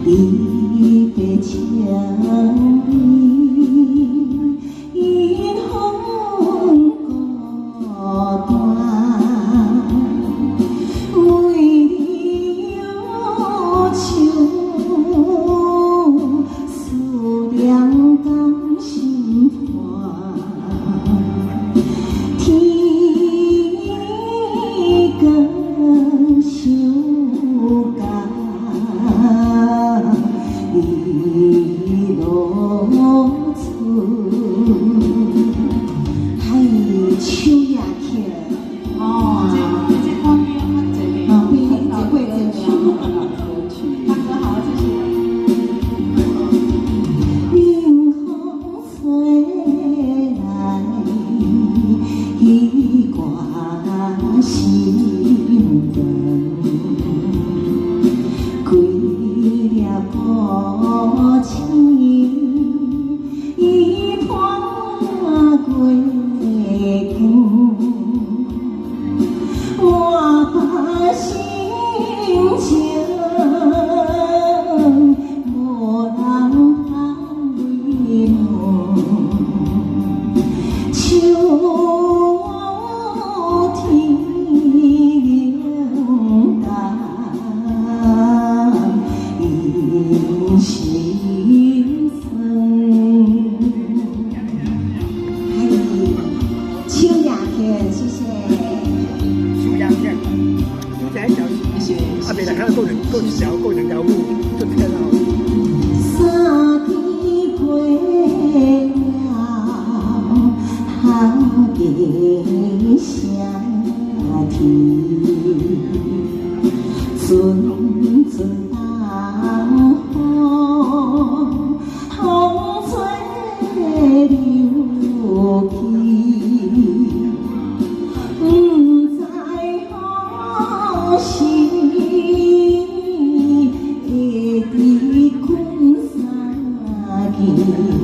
离别情意，因风孤单，为你忧愁，思念甘心伴。天光伤感。一路村，海秋夜曲，哦，这方面啊，会这大哥好，谢谢。迎风吹来，一挂心灯，几粒孤情，已伴过境。我把心情，无人通为梦。秋天冷淡。心酸，还有秋夜曲，谢谢。秋夜曲，都在小，谢谢。啊，别来看够小，够人家舞，就天了。三天过了，寒冰夏天，阵阵东风，风吹流去，不知何时会伫君三更。